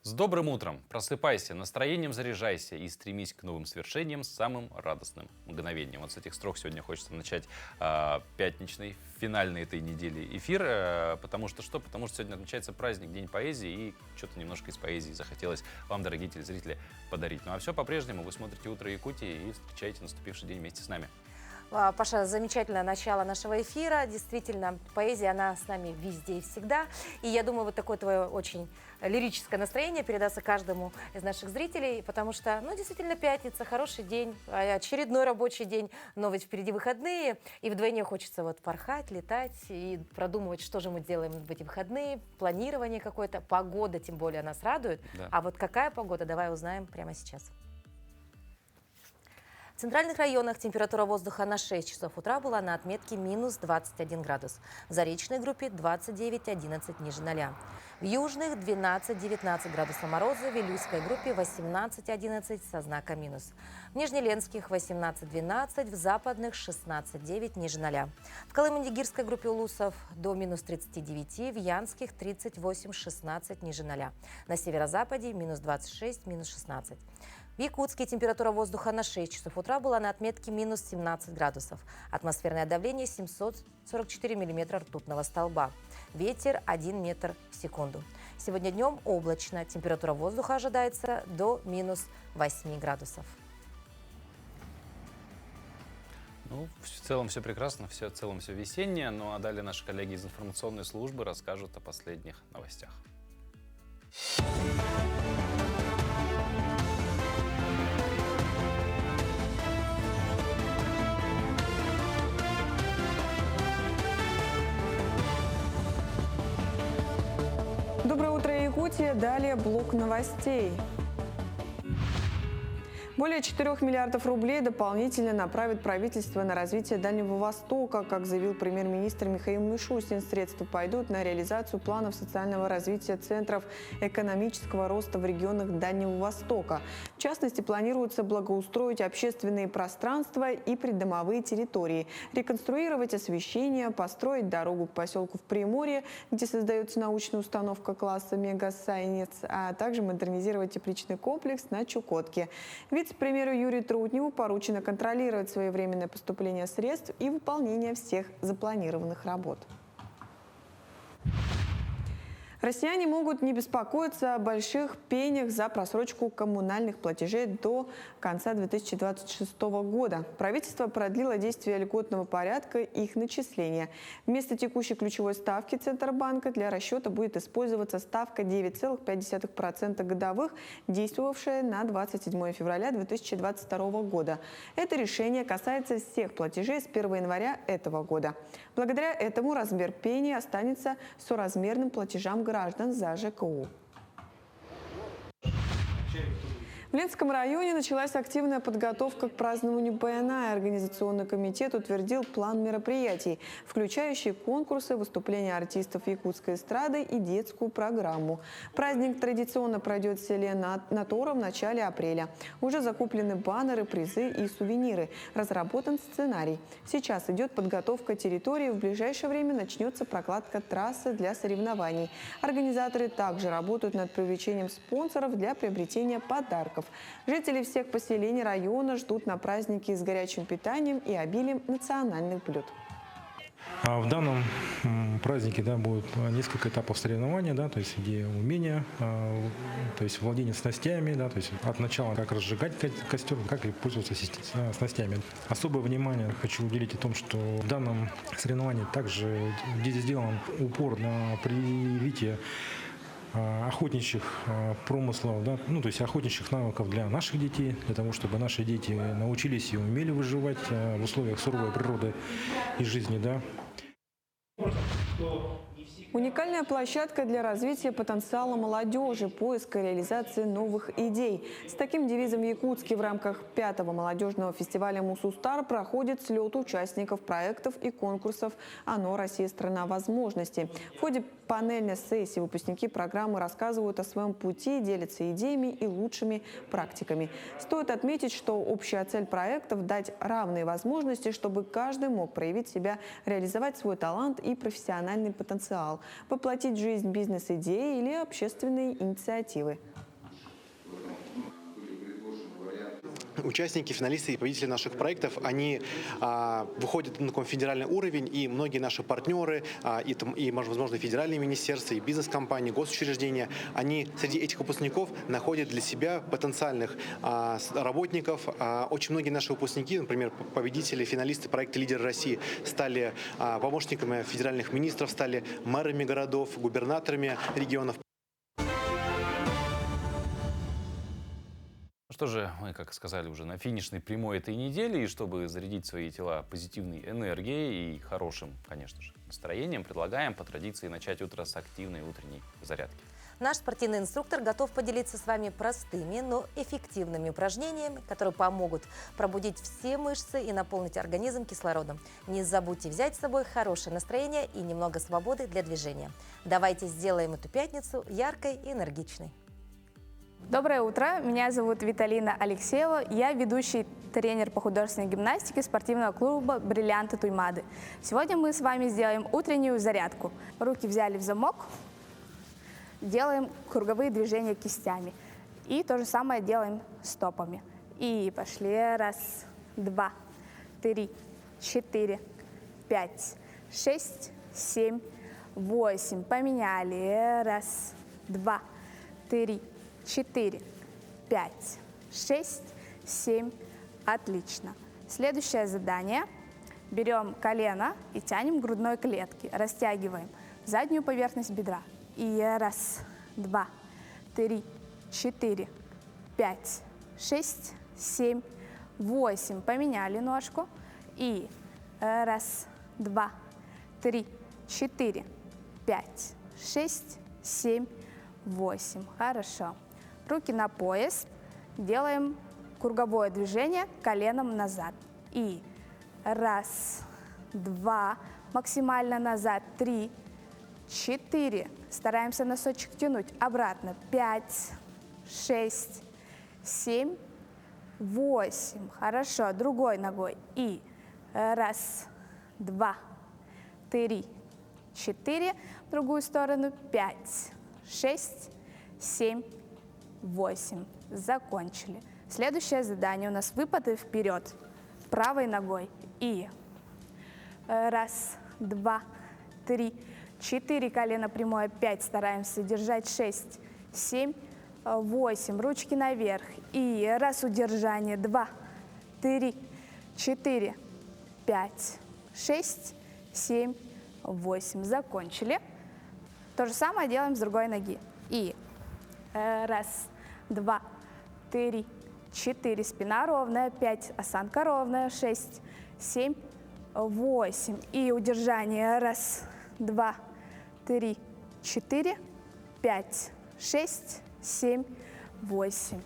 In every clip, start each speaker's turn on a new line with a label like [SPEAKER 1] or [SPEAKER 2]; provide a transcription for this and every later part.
[SPEAKER 1] С добрым утром! Просыпайся, настроением заряжайся и стремись к новым свершениям с самым радостным мгновением. Вот с этих строк сегодня хочется начать пятничный, финальный этой недели эфир. Потому что что? Потому что сегодня отмечается праздник, День поэзии, и что-то немножко из поэзии захотелось вам, дорогие телезрители, подарить. Ну а все по-прежнему. Вы смотрите «Утро Якутии» и встречаете наступивший день вместе с нами.
[SPEAKER 2] Паша, замечательное начало нашего эфира. Действительно, поэзия, она с нами везде и всегда. И я думаю, вот такое твое очень лирическое настроение передастся каждому из наших зрителей, потому что, действительно, пятница, хороший день, очередной рабочий день, но ведь впереди выходные, и вдвойне хочется вот порхать, летать и продумывать, что же мы делаем в эти выходные, планирование какое-то, погода, тем более, нас радует.
[SPEAKER 1] Да.
[SPEAKER 2] А вот какая погода, давай узнаем прямо сейчас. В центральных районах температура воздуха на 6 часов утра была на отметке минус 21 градус. В Заречной группе 29-11 ниже 0. В южных 12-19 градусов мороза, в Вилюйской группе 18-11 со знаком минус. В Нижнеленских 18-12, в западных 16-9 ниже 0. В Колымо-Нигирской группе улусов до минус 39, в Янских 38-16 ниже 0. На северо-западе минус 26, минус 16. В Якутске температура воздуха на 6 часов утра была на отметке минус 17 градусов. Атмосферное давление 744 миллиметра ртутного столба. Ветер 1 метр в секунду. Сегодня днем облачно. Температура воздуха ожидается до минус 8 градусов.
[SPEAKER 1] Ну, в целом все прекрасно, в целом все весеннее. Ну а далее наши коллеги из информационной службы расскажут о последних новостях.
[SPEAKER 3] Доброе утро, Якутия. Далее блок новостей. Более 4 миллиардов рублей дополнительно направит правительство на развитие Дальнего Востока. Как заявил премьер-министр Михаил Мишустин, средства пойдут на реализацию планов социального развития центров экономического роста в регионах Дальнего Востока. В частности, планируется благоустроить общественные пространства и придомовые территории, реконструировать освещение, построить дорогу к поселку в Приморье, где создается научная установка класса «Мегасайнец», а также модернизировать тепличный комплекс на Чукотке. Вице-премьеру Юрию Трутневу поручено контролировать своевременное поступление средств и выполнение всех запланированных работ. Россияне могут не беспокоиться о больших пенях за просрочку коммунальных платежей до конца 2026 года. Правительство продлило действие льготного порядка их начисления. Вместо текущей ключевой ставки Центробанка для расчета будет использоваться ставка 9,5% годовых, действовавшая на 27 февраля 2022 года. Это решение касается всех платежей с 1 января этого года. Благодаря этому размер пени останется соразмерным платежам граждан за ЖКУ. В Ленском районе началась активная подготовка к празднованию БНА. Организационный комитет утвердил план мероприятий, включающий конкурсы, выступления артистов якутской эстрады и детскую программу. Праздник традиционно пройдет в селе Натора в начале апреля. Уже закуплены баннеры, призы и сувениры. Разработан сценарий. Сейчас идет подготовка территории. В ближайшее время начнется прокладка трассы для соревнований. Организаторы также работают над привлечением спонсоров для приобретения подарков. Жители всех поселений района ждут на праздники с горячим питанием и обилием национальных блюд.
[SPEAKER 4] В данном празднике будет несколько этапов соревнования, то есть где умения, то есть владение снастями, то есть от начала как разжигать костер, как и пользоваться снастями. Особое внимание хочу уделить о том, что в данном соревновании также здесь сделан упор на привитие охотничьих промыслов, то есть охотничьих навыков для наших детей, для того, чтобы наши дети научились и умели выживать в условиях суровой природы и жизни,
[SPEAKER 3] Уникальная площадка для развития потенциала молодежи, поиска и реализации новых идей. С таким девизом в Якутске в рамках 5-го молодежного фестиваля «Мусустар» проходит слет участников проектов и конкурсов «Оно. Россия. Страна возможностей». В ходе панельной сессии выпускники программы рассказывают о своем пути, делятся идеями и лучшими практиками. Стоит отметить, что общая цель проектов – дать равные возможности, чтобы каждый мог проявить себя, реализовать свой талант и профессиональный потенциал, воплотить в жизнь бизнес-идеи или общественные инициативы.
[SPEAKER 5] участники, финалисты и победители наших проектов, они выходят на такой федеральный уровень, и многие наши партнеры, возможно, федеральные министерства, и бизнес-компании, госучреждения, они среди этих выпускников находят для себя потенциальных работников. Очень многие наши выпускники, например, победители, финалисты проекта «Лидеры России», стали помощниками федеральных министров, стали мэрами городов, губернаторами регионов.
[SPEAKER 1] Что же, мы, как сказали, уже на финишной прямой этой недели, и чтобы зарядить свои тела позитивной энергией и хорошим, конечно же, настроением, предлагаем по традиции начать утро с активной утренней зарядки.
[SPEAKER 2] Наш спортивный инструктор готов поделиться с вами простыми, но эффективными упражнениями, которые помогут пробудить все мышцы и наполнить организм кислородом. Не забудьте взять с собой хорошее настроение и немного свободы для движения. Давайте сделаем эту пятницу яркой и энергичной.
[SPEAKER 6] Доброе утро, меня зовут Виталина Алексеева, я ведущий тренер по художественной гимнастике спортивного клуба «Бриллианты Туймады». Сегодня мы с вами сделаем утреннюю зарядку. Руки взяли в замок, делаем круговые движения кистями. И то же самое делаем стопами. И пошли. 1, 2, 3, 4, 5, 6, 7, 8. Поменяли. 1, 2, 3, 4, 5, 6, 7. Отлично. Следующее задание. Берем колено и тянем к грудной клетке. Растягиваем заднюю поверхность бедра. И 1, 2, 3, 4, 5, 6, 7, 8. Поменяли ножку. И 1, 2, 3, 4, 5, 6, 7, 8. Хорошо. Руки на пояс. Делаем круговое движение коленом назад. И 1, 2, максимально назад. 3, 4. Стараемся носочек тянуть. Обратно. 5, 6, 7, 8. Хорошо. Другой ногой. И 1, 2, 3, 4. В другую сторону. 5, 6, 7, 8. Закончили. Следующее задание у нас выпады вперед. Правой ногой. И 1, 2, 3, 4. Колено прямое. 5. Стараемся держать. 6, 7, 8. Ручки наверх. И 1. Удержание. 2, 3, 4, 5, 6, 7, 8. Закончили. То же самое делаем с другой ноги. И 1, 2, 3, 4. Спина ровная. 5. Осанка ровная. 6, 7, 8. И удержание. 1, 2, 3, 4, 5, 6, 7, 8.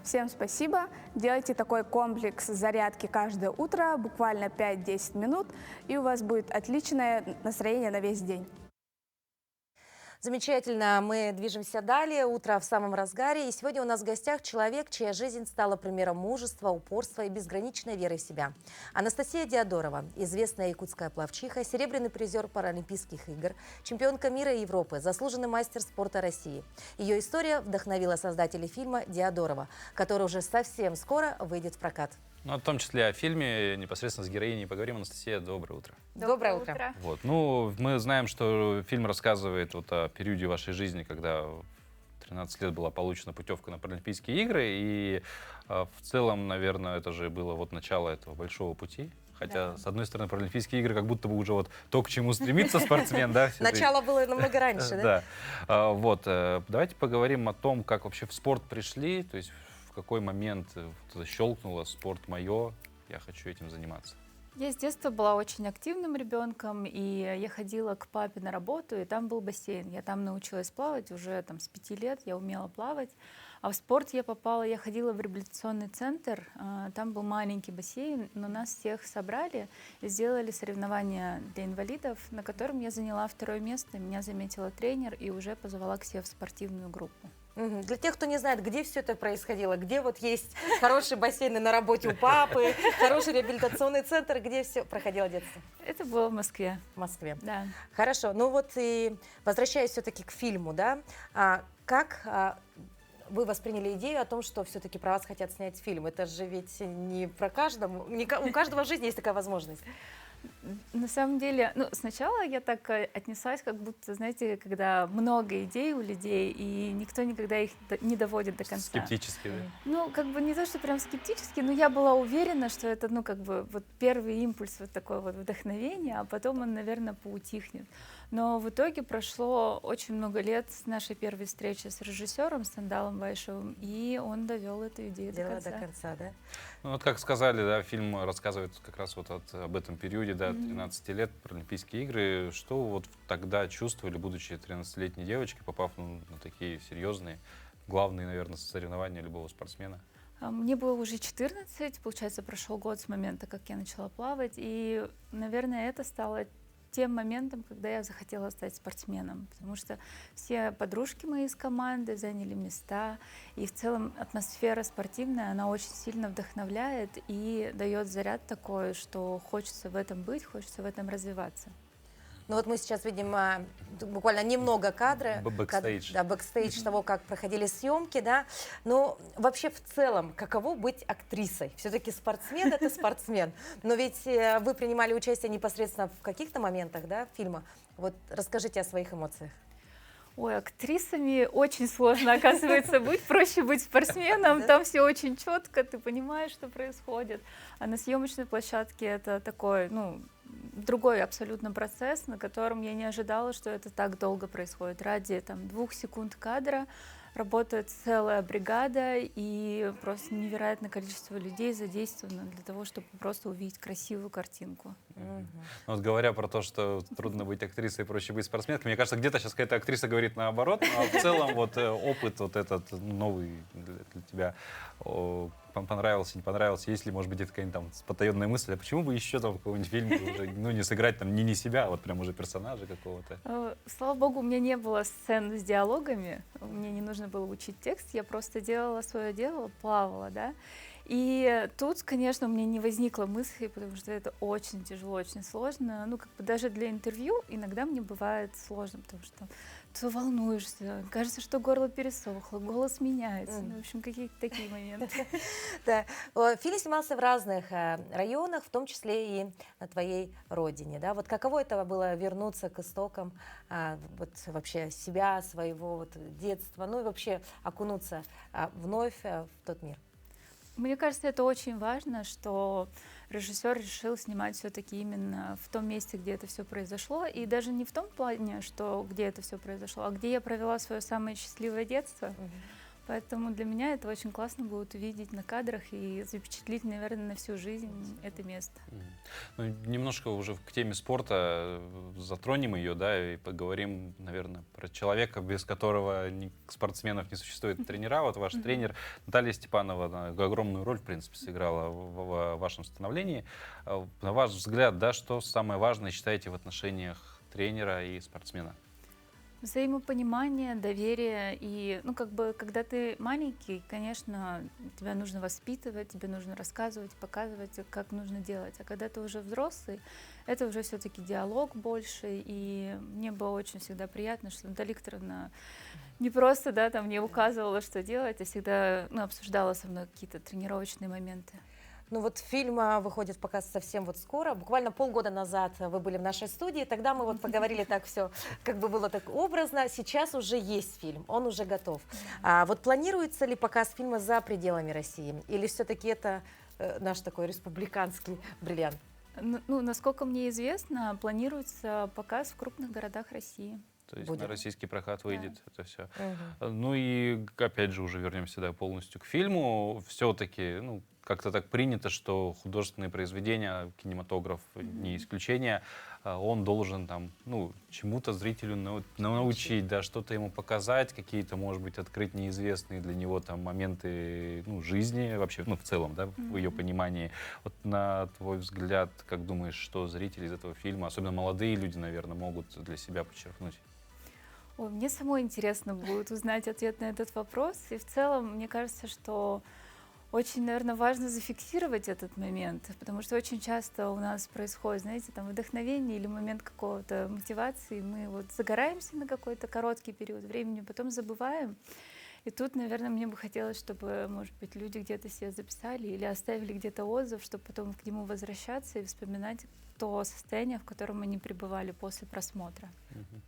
[SPEAKER 6] Всем спасибо. Делайте такой комплекс зарядки каждое утро, буквально 5-10 минут, и у вас будет отличное настроение на весь день.
[SPEAKER 2] Замечательно, мы движемся далее, утро в самом разгаре. И сегодня у нас в гостях человек, чья жизнь стала примером мужества, упорства и безграничной веры в себя. Анастасия Диадорова, известная якутская пловчиха, серебряный призер Паралимпийских игр, чемпионка мира и Европы, заслуженный мастер спорта России. Ее история вдохновила создателей фильма «Диадорова», который уже совсем скоро выйдет в прокат.
[SPEAKER 1] Ну, в том числе о фильме непосредственно с героиней поговорим. Анастасия, доброе утро.
[SPEAKER 2] Доброе утро.
[SPEAKER 1] Вот. Ну, мы знаем, что фильм рассказывает вот о периоде вашей жизни, когда в 13 лет была получена путевка на Паралимпийские игры. И в целом, наверное, это же было вот начало этого большого пути. Хотя, да, с одной стороны, Паралимпийские игры как будто бы уже вот то, к чему стремится спортсмен, да?
[SPEAKER 2] Начало было намного раньше, да?
[SPEAKER 1] Да. Вот. Давайте поговорим о том, как вообще в спорт пришли, то есть в какой момент щелкнуло: спорт мое, я хочу этим заниматься.
[SPEAKER 7] Я с детства была очень активным ребенком, и я ходила к папе на работу, и там был бассейн. Я там научилась плавать уже там, с 5 лет, я умела плавать. А в спорт я попала, я ходила в реабилитационный центр, там был маленький бассейн, но нас всех собрали и сделали соревнования для инвалидов, на котором я заняла 2-е место. Меня заметила тренер и уже позвала к себе в спортивную группу.
[SPEAKER 2] Для тех, кто не знает, где все это происходило, где вот есть хорошие бассейны на работе у папы, хороший реабилитационный центр, где все проходило детство?
[SPEAKER 7] Это было в Москве.
[SPEAKER 2] В Москве.
[SPEAKER 7] Да.
[SPEAKER 2] Хорошо, ну вот и возвращаясь все-таки к фильму, да, как вы восприняли идею о том, что все-таки про вас хотят снять фильм? Это же ведь не про каждому, у каждого в жизни есть такая возможность.
[SPEAKER 7] На самом деле, ну, сначала я так отнеслась, как будто, знаете, когда много идей у людей, и никто никогда их не доводит до конца.
[SPEAKER 1] Скептически, да?
[SPEAKER 7] Ну, как бы не то, что прям скептически, но я была уверена, что это, ну, как бы вот первый импульс, вот такое вот вдохновение, а потом он, наверное, поутихнет. Но в итоге прошло очень много лет с нашей первой встречи с режиссером Сандалом Байшевым, и он довел эту идею
[SPEAKER 2] Дело
[SPEAKER 7] до конца.
[SPEAKER 2] да?
[SPEAKER 1] Ну, вот как сказали, да, фильм рассказывает как раз вот об этом периоде, да, 13 лет, про Олимпийские игры. Что вот тогда чувствовали, будучи 13-летней девочкой, попав на такие серьезные, главные, наверное, соревнования любого спортсмена?
[SPEAKER 7] Мне было уже 14, получается, прошел год с момента, как я начала плавать, и, наверное, это стало тем моментом, когда я захотела стать спортсменом, потому что все подружки мои из команды заняли места, и в целом атмосфера спортивная, она очень сильно вдохновляет и дает заряд такой, что хочется в этом быть, хочется в этом развиваться.
[SPEAKER 2] Ну вот мы сейчас видим буквально немного кадра.
[SPEAKER 1] Бэкстейдж.
[SPEAKER 2] Да, бэкстейдж того, как проходили съемки, да. Но вообще в целом, каково быть актрисой? Все-таки спортсмен — это спортсмен. Но ведь вы принимали участие непосредственно в каких-то моментах, да, фильма. Вот расскажите о своих эмоциях.
[SPEAKER 7] Ой, актрисами очень сложно, оказывается, быть. Проще быть спортсменом, там все очень четко, ты понимаешь, что происходит. А на съемочной площадке это такой, ну, другой абсолютно процесс, на котором я не ожидала, что это так долго происходит. Ради там 2 секунд кадра работает целая бригада, и просто невероятное количество людей задействовано для того, чтобы просто увидеть красивую картинку.
[SPEAKER 1] Ну, вот говоря про то, что трудно быть актрисой и проще быть спортсменкой, мне кажется, где-то сейчас какая-то актриса говорит наоборот, а в целом вот опыт вот этот новый для тебя понравился, не понравился, есть ли, может быть, где-то какая-нибудь там потаенная мысль, а почему бы еще там какой-нибудь фильм уже, ну, не сыграть там не себя, а вот прям уже персонажа какого-то?
[SPEAKER 7] Слава богу, у меня не было сцен с диалогами, мне не нужно было учить текст, я просто делала свое дело, плавала, да. И тут, конечно, у меня не возникло мысли, потому что это очень тяжело, очень сложно. Ну, как бы даже для интервью иногда мне бывает сложно, потому что ты волнуешься, кажется, что горло пересохло, голос меняется. Ну, в общем, какие-то такие моменты.
[SPEAKER 2] Да. Фильм снимался в разных районах, в том числе и на твоей родине. Да? Вот каково это было вернуться к истокам вот вообще себя, своего вот детства, ну и вообще окунуться вновь в тот мир?
[SPEAKER 7] Мне кажется, это очень важно, что режиссер решил снимать все-таки именно в том месте, где это все произошло, и даже не в том плане, что где это все произошло, а где я провела свое самое счастливое детство. Поэтому для меня это очень классно будет увидеть на кадрах и запечатлить, наверное, на всю жизнь это место.
[SPEAKER 1] Ну, немножко уже к теме спорта затронем ее, да, и поговорим, наверное, про человека, без которого спортсменов не существует. Тренера, вот ваш тренер Наталья Степанова огромную роль, в принципе, сыграла в вашем становлении. На ваш взгляд, да, что самое важное считаете в отношениях тренера и спортсмена?
[SPEAKER 7] Взаимопонимание, доверие. И, ну, как бы, когда ты маленький, конечно, тебя нужно воспитывать, тебе нужно рассказывать, показывать, как нужно делать. А когда ты уже взрослый, это уже все-таки диалог больше. И мне было очень всегда приятно, что Наталья Викторовна не просто, да, там мне указывала, что делать, а всегда, ну, обсуждала со мной какие-то тренировочные моменты.
[SPEAKER 2] Ну вот фильм выходит в показ совсем вот скоро. Буквально полгода назад вы были в нашей студии. Тогда мы вот поговорили так все, как бы было так образно. Сейчас уже есть фильм, он уже готов. Вот планируется ли показ фильма за пределами России? Или все-таки это наш такой республиканский бриллиант?
[SPEAKER 7] Ну, насколько мне известно, планируется показ в крупных городах России.
[SPEAKER 1] То есть
[SPEAKER 2] Будет.
[SPEAKER 1] на российский прокат выйдет это все. Ну и опять же уже вернемся, да, полностью к фильму. Все-таки, ну, как-то так принято, что художественные произведения, кинематограф не исключение, он должен там, ну, чему-то зрителю научить, да, что-то ему показать, какие-то, может быть, открыть неизвестные для него там моменты, ну, жизни вообще, ну, в целом, да, в ее понимании. Вот на твой взгляд, как думаешь, что зрители из этого фильма, особенно молодые люди, наверное, могут для себя подчеркнуть?
[SPEAKER 7] Ой, мне самой интересно будет узнать ответ на этот вопрос. И в целом, мне кажется, что очень, наверное, важно зафиксировать этот момент, потому что очень часто у нас происходит, знаете, там вдохновение или момент какого-то мотивации, мы вот загораемся на какой-то короткий период времени, потом забываем. И тут, наверное, мне бы хотелось, чтобы, может быть, люди где-то себе записали или оставили где-то отзыв, чтобы потом к нему возвращаться и вспоминать то состояние, в котором они пребывали после просмотра.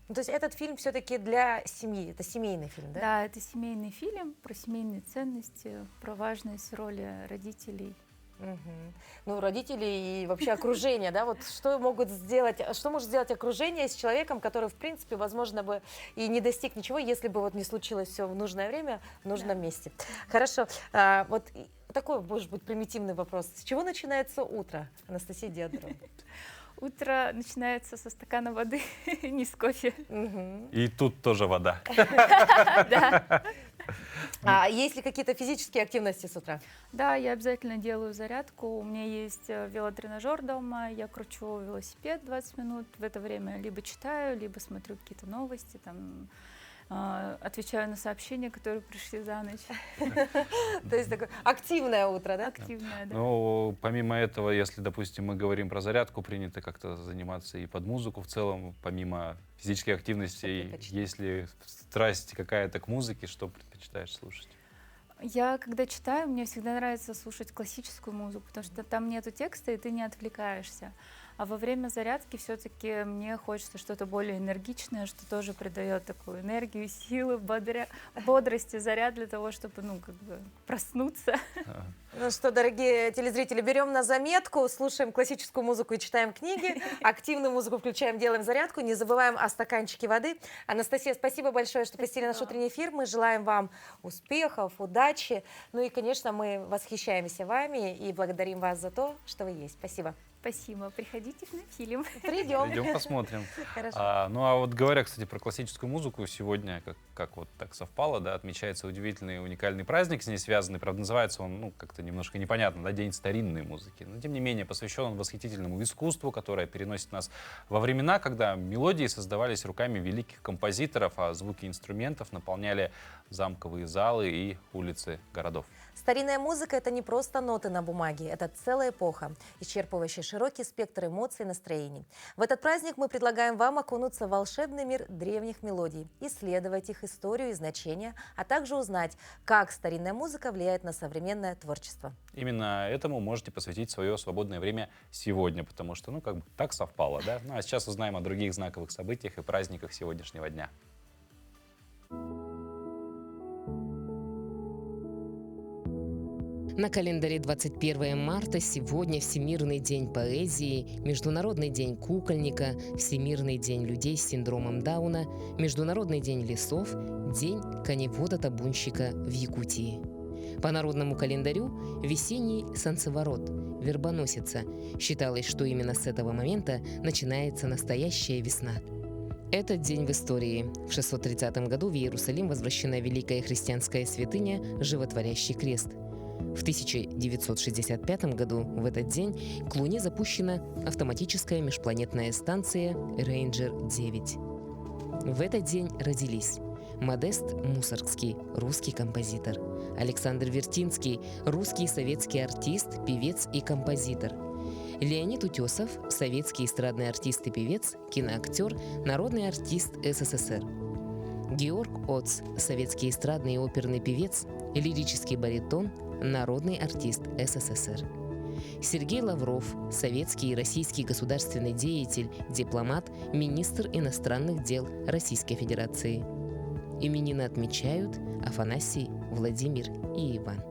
[SPEAKER 2] Ну, то есть этот фильм все-таки для семьи, это семейный фильм, да?
[SPEAKER 7] Да, это семейный фильм про семейные ценности, про важность роли родителей.
[SPEAKER 2] Мгм. Ну, родители и вообще окружение, да, вот что могут сделать, что может сделать окружение с человеком, который, в принципе, возможно бы и не достиг ничего, если бы вот не случилось все в нужное время, в нужном месте. Хорошо, вот такой, может быть, примитивный вопрос. С чего начинается утро, Анастасия Диадорова?
[SPEAKER 7] Утро начинается со стакана воды, не с кофе.
[SPEAKER 2] Мгм.
[SPEAKER 1] И тут тоже вода.
[SPEAKER 7] Да.
[SPEAKER 2] А есть ли какие-то физические активности с утра?
[SPEAKER 7] Да, я обязательно делаю зарядку. У меня есть велотренажер дома, я кручу велосипед 20 минут. В это время либо читаю, либо смотрю какие-то новости, там, отвечаю на сообщения, которые пришли за ночь.
[SPEAKER 2] То есть такое активное утро, да?
[SPEAKER 7] Активная, да.
[SPEAKER 1] Ну, помимо этого, если, допустим, мы говорим про зарядку, принято как-то заниматься и под музыку в целом, помимо физической активности,
[SPEAKER 2] предпочитаешь?
[SPEAKER 1] есть ли страсть какая-то к музыке, что предпочитаешь слушать?
[SPEAKER 7] Я, когда читаю, мне всегда нравится слушать классическую музыку, потому что там нету текста, и ты не отвлекаешься. А во время зарядки все-таки мне хочется что-то более энергичное, что тоже придает такую энергию, силы, бодрости, заряд для того, чтобы, ну, как бы проснуться.
[SPEAKER 2] Ну что, дорогие телезрители, берем на заметку, слушаем классическую музыку и читаем книги, активную музыку включаем, делаем зарядку, не забываем о стаканчике воды. Анастасия, спасибо большое, что посетили наш утренний эфир. Мы желаем вам успехов, удачи. Ну и, конечно, мы восхищаемся вами и благодарим вас за то, что вы есть. Спасибо.
[SPEAKER 7] Спасибо. Приходите на фильм.
[SPEAKER 2] Придем.
[SPEAKER 1] Идем посмотрим.
[SPEAKER 2] Хорошо.
[SPEAKER 1] Ну а вот говоря, кстати, про классическую музыку, сегодня, как вот так совпало, да, отмечается удивительный, уникальный праздник с ней связанный. Правда, называется он, ну, как-то немножко непонятно, да, День старинной музыки. Но, тем не менее, посвящен он восхитительному искусству, которое переносит нас во времена, когда мелодии создавались руками великих композиторов, а звуки инструментов наполняли замковые залы и улицы городов.
[SPEAKER 2] Старинная музыка – это не просто ноты на бумаге, это целая эпоха, исчерпывающая широкий спектр эмоций и настроений. В этот праздник мы предлагаем вам окунуться в волшебный мир древних мелодий, исследовать их историю и значение, а также узнать, как старинная музыка влияет на современное творчество.
[SPEAKER 1] Именно этому можете посвятить свое свободное время сегодня, потому что, ну, как бы так совпало, да? Ну, а сейчас узнаем о других знаковых событиях и праздниках сегодняшнего дня.
[SPEAKER 8] На календаре 21 марта сегодня Всемирный день поэзии, Международный день кукольника, Всемирный день людей с синдромом Дауна, Международный день лесов, День коневода-табунщика в Якутии. По народному календарю весенний солнцеворот, вербоносица. Считалось, что именно с этого момента начинается настоящая весна. Этот день в истории. В 630 году в Иерусалим возвращена великая христианская святыня Животворящий крест. В 1965 году в этот день к Луне запущена автоматическая межпланетная станция Рейнджер-9. В этот день родились Модест Мусоргский, русский композитор, Александр Вертинский, русский советский артист, певец и композитор, Леонид Утесов, советский эстрадный артист и певец, киноактер, народный артист СССР, Георг Оц, советский эстрадный и оперный певец, лирический баритон, народный артист СССР. Сергей Лавров, советский и российский государственный деятель, дипломат, министр иностранных дел Российской Федерации. Именины отмечают Афанасий, Владимир и Иван.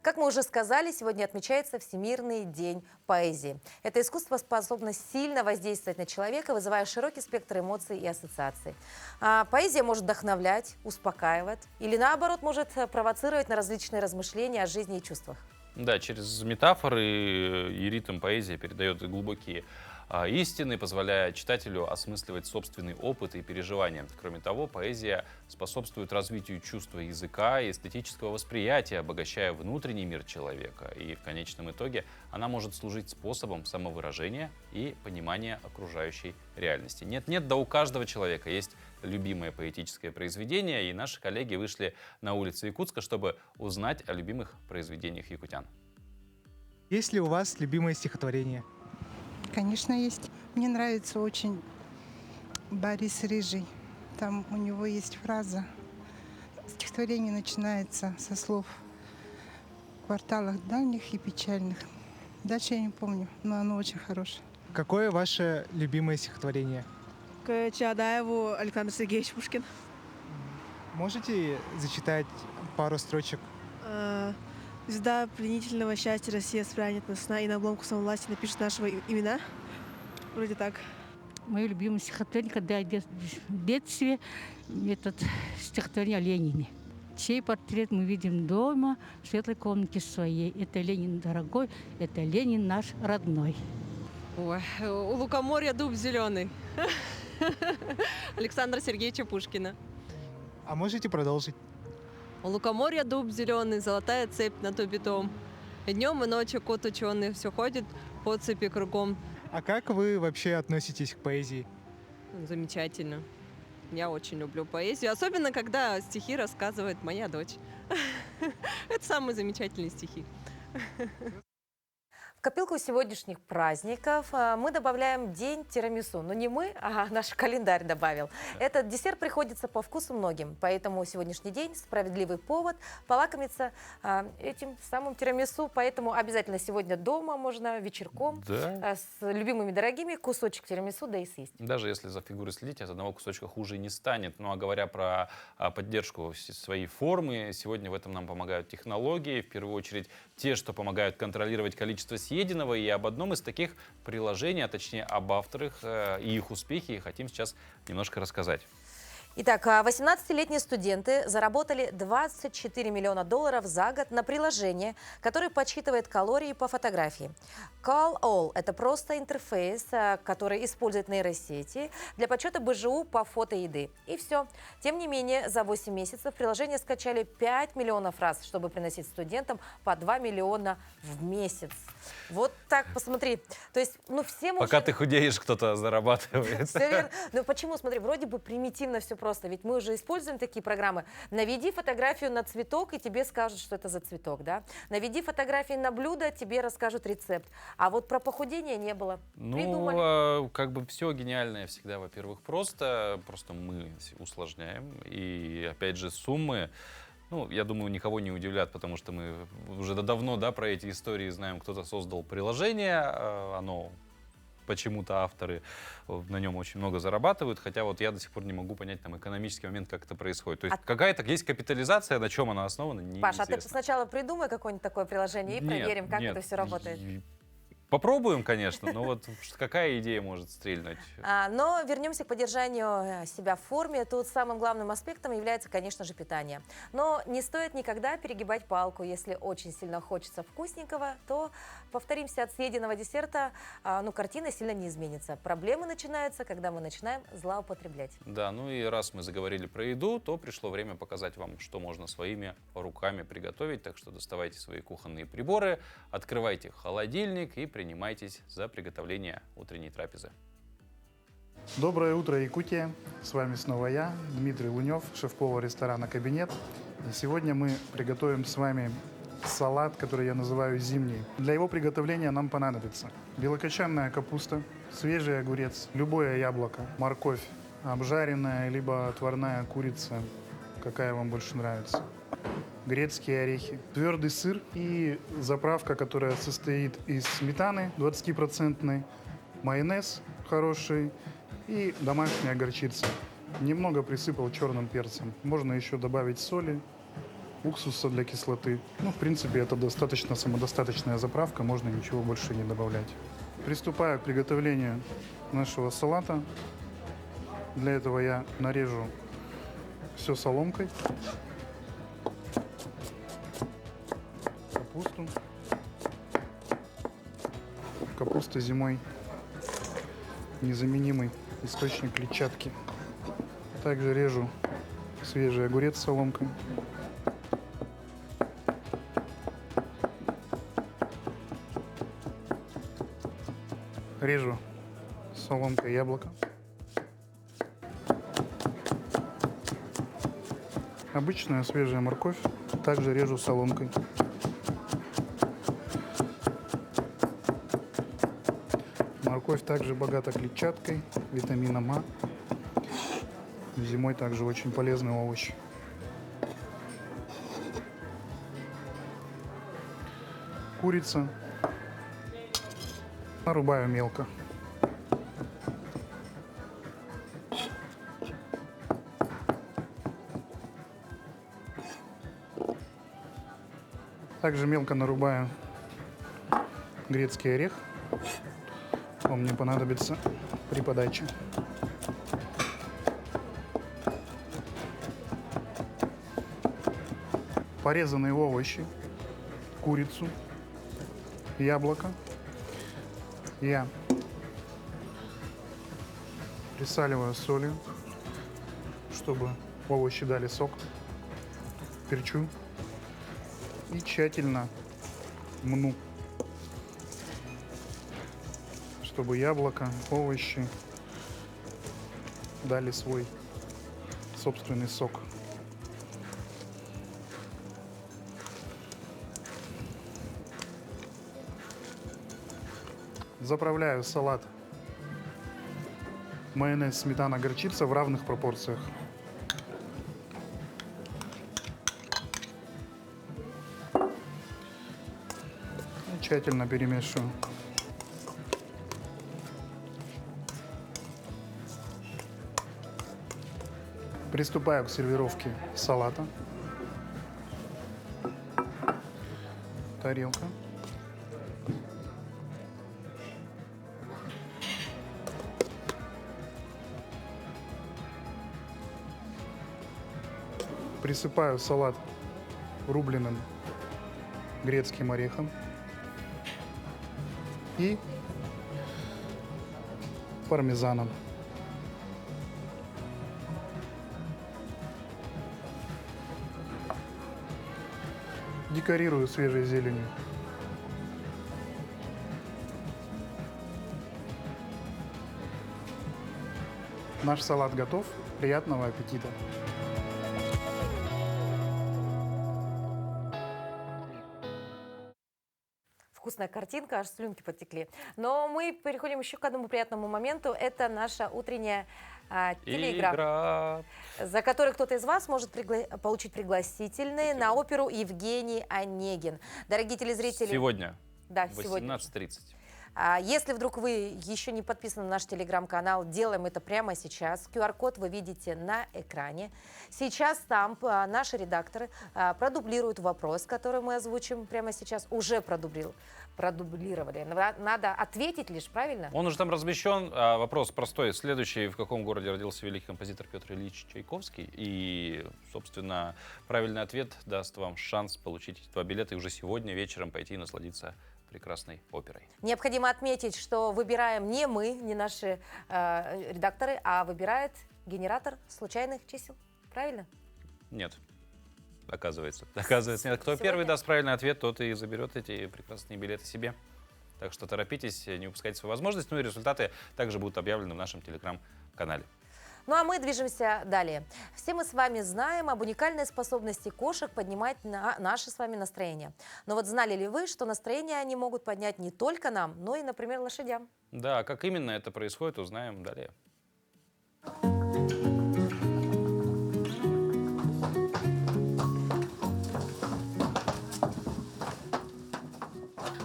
[SPEAKER 2] Как мы уже сказали, сегодня отмечается Всемирный день поэзии. Это искусство способно сильно воздействовать на человека, вызывая широкий спектр эмоций и ассоциаций. Поэзия может вдохновлять, успокаивать или, наоборот, может провоцировать на различные размышления о жизни и чувствах.
[SPEAKER 1] Да, через метафоры и ритм поэзия передает глубокие истины, позволяя читателю осмысливать собственный опыт и переживания. Кроме того, поэзия способствует развитию чувства языка и эстетического восприятия, обогащая внутренний мир человека. И в конечном итоге она может служить способом самовыражения и понимания окружающей реальности. Нет-нет, да у каждого человека есть любимое поэтическое произведение, и наши коллеги вышли на улицы Якутска, чтобы узнать о любимых произведениях якутян.
[SPEAKER 9] Есть ли у вас любимое стихотворение?
[SPEAKER 10] Конечно, есть. Мне нравится очень Борис Рыжий. Там у него есть фраза. Стихотворение начинается со слов «В кварталах дальних и печальных». Дальше я не помню, но оно очень хорошее.
[SPEAKER 9] Какое ваше любимое стихотворение?
[SPEAKER 11] К Чаадаеву Александр Сергеевич Пушкин.
[SPEAKER 9] Можете зачитать пару строчек?
[SPEAKER 11] Звезда пленительного счастья Россия спрянет на сна и на обломку самовласти напишет нашего имена. Вроде так.
[SPEAKER 12] Мое любимое стихотворение, когда я в детстве, это стихотворение о Ленине. Чей портрет мы видим дома, в светлой комнате своей. Это Ленин дорогой, это Ленин наш родной.
[SPEAKER 13] Ой, у лукоморья дуб зеленый. Александра Сергеевича Пушкина.
[SPEAKER 9] А можете продолжить?
[SPEAKER 13] У лукоморья дуб зеленый, золотая цепь над убитом. И днем, и ночью кот ученый все ходит по цепи кругом.
[SPEAKER 9] А как вы вообще относитесь к поэзии?
[SPEAKER 13] Замечательно. Я очень люблю поэзию, особенно когда стихи рассказывает моя дочь. Это самые замечательные стихи.
[SPEAKER 2] В копилку сегодняшних праздников мы добавляем день тирамису. Но не мы, а наш календарь добавил. Этот десерт приходится по вкусу многим, поэтому сегодняшний день справедливый повод полакомиться этим самым тирамису. Поэтому обязательно сегодня дома можно вечерком с любимыми дорогими кусочек тирамису да и съесть.
[SPEAKER 1] Даже если за фигурой следить, от одного кусочка хуже не станет. Ну а говоря про поддержку своей формы, сегодня в этом нам помогают технологии. В первую очередь те, что помогают контролировать количество съеденного. И об одном из таких приложений, а точнее об авторах и их успехе, хотим сейчас немножко рассказать.
[SPEAKER 2] Итак, 18-летние студенты заработали $24 миллиона за год на приложение, которое подсчитывает калории по фотографии. Call All – это просто интерфейс, который использует нейросети для подсчета БЖУ по фото еды. И все. Тем не менее, за 8 месяцев приложение скачали 5 миллионов раз, чтобы приносить студентам по 2 миллиона в месяц. Вот так, посмотри. То есть, ну, всем
[SPEAKER 1] Пока
[SPEAKER 2] уже...
[SPEAKER 1] ты худеешь, кто-то зарабатывает.
[SPEAKER 2] Все верно. Ну почему, смотри, вроде бы примитивно все просто, ведь мы уже используем такие программы. Наведи фотографию на цветок, и тебе скажут, что это за цветок, да? Наведи фотографии на блюдо, тебе расскажут рецепт. А вот про похудение не было.
[SPEAKER 1] Ну, как бы все гениальное всегда, во-первых, просто мы усложняем. И, опять же, суммы, ну, я думаю, никого не удивлят, потому что мы уже давно, да, про эти истории знаем. Кто-то создал приложение, оно... Почему-то авторы на нем очень много зарабатывают, хотя вот я до сих пор не могу понять там экономический момент, как это происходит. То есть какая-то есть капитализация, на чем она основана, неизвестно.
[SPEAKER 2] Паша, а ты сначала придумай какое-нибудь такое приложение и проверим, как это все работает.
[SPEAKER 1] Попробуем, конечно, но вот какая идея может стрельнуть?
[SPEAKER 2] Но вернемся к поддержанию себя в форме. Тут самым главным аспектом является, конечно же, питание. Но не стоит никогда перегибать палку. Если очень сильно хочется вкусненького, то, повторимся, от съеденного десерта картина сильно не изменится. Проблемы начинаются, когда мы начинаем злоупотреблять.
[SPEAKER 1] Да, ну и раз мы заговорили про еду, то пришло время показать вам, что можно своими руками приготовить. Так что доставайте свои кухонные приборы, открывайте холодильник и принимайтесь за приготовление утренней трапезы.
[SPEAKER 14] Доброе утро, Якутия! С вами снова я, Дмитрий Лунев, шеф-повар ресторана «Кабинет». И сегодня мы приготовим с вами салат, который я называю зимний. Для его приготовления нам понадобится белокочанная капуста, свежий огурец, любое яблоко, морковь, обжаренная либо отварная курица, какая вам больше нравится, грецкие орехи, твердый сыр и заправка, которая состоит из сметаны 20%, майонез хороший и домашняя горчица. Немного присыпал черным перцем. Можно еще добавить соли, уксуса для кислоты. Ну, в принципе, это достаточно самодостаточная заправка, можно ничего больше не добавлять. Приступаю к приготовлению нашего салата. Для этого я нарежу все соломкой. Капусту. Капуста зимой незаменимый источник клетчатки. Также режу свежий огурец соломкой. Режу соломкой яблоко. Обычная свежая морковь также режу соломкой. Морковь также богата клетчаткой, витамином А. Зимой также очень полезный овощ. Курица. Нарубаю мелко. Также мелко нарубаю грецкий орех. Он мне понадобится при подаче. Порезанные овощи, курицу, яблоко. Я присаливаю солью, чтобы овощи дали сок. Перчу и тщательно мну, чтобы яблоко, овощи дали свой собственный сок. Заправляю салат майонез, сметана, горчица в равных пропорциях. И тщательно перемешиваю. Приступаю к сервировке салата. Тарелка. Присыпаю салат рубленым грецким орехом и пармезаном. Декорирую свежей зеленью. Наш салат готов. Приятного аппетита!
[SPEAKER 2] Вкусная картинка, аж слюнки потекли. Но мы переходим еще к одному приятному моменту. Это наша утренняя телеигра, за которой кто-то из вас может получить пригласительные на оперу «Евгений Онегин». Дорогие телезрители...
[SPEAKER 1] Сегодня.
[SPEAKER 2] Да,
[SPEAKER 1] в
[SPEAKER 2] сегодня.
[SPEAKER 1] 18:30.
[SPEAKER 2] Если вдруг вы еще не подписаны на наш телеграм-канал, делаем это прямо сейчас. QR-код вы видите на экране. Сейчас там наши редакторы продублируют вопрос, который мы озвучим прямо сейчас. Уже продублировали. Надо ответить лишь, правильно?
[SPEAKER 1] Он уже там размещен. Вопрос простой. Следующий. В каком городе родился великий композитор Петр Ильич Чайковский? И, собственно, правильный ответ даст вам шанс получить эти 2 билета и уже сегодня вечером пойти и насладиться прекрасной оперой.
[SPEAKER 2] Необходимо отметить, что выбираем не мы, не наши редакторы, а выбирает генератор случайных чисел. Правильно?
[SPEAKER 1] Нет. Оказывается, нет. Кто первый даст правильный ответ, тот и заберет эти прекрасные билеты себе. Так что торопитесь, не упускайте свою возможность. Ну и результаты также будут объявлены в нашем телеграм-канале.
[SPEAKER 2] Ну а мы движемся далее. Все мы с вами знаем об уникальной способности кошек поднимать наше с вами настроение. Но вот знали ли вы, что настроение они могут поднять не только нам, но и, например, лошадям?
[SPEAKER 1] Да, как именно это происходит, узнаем далее.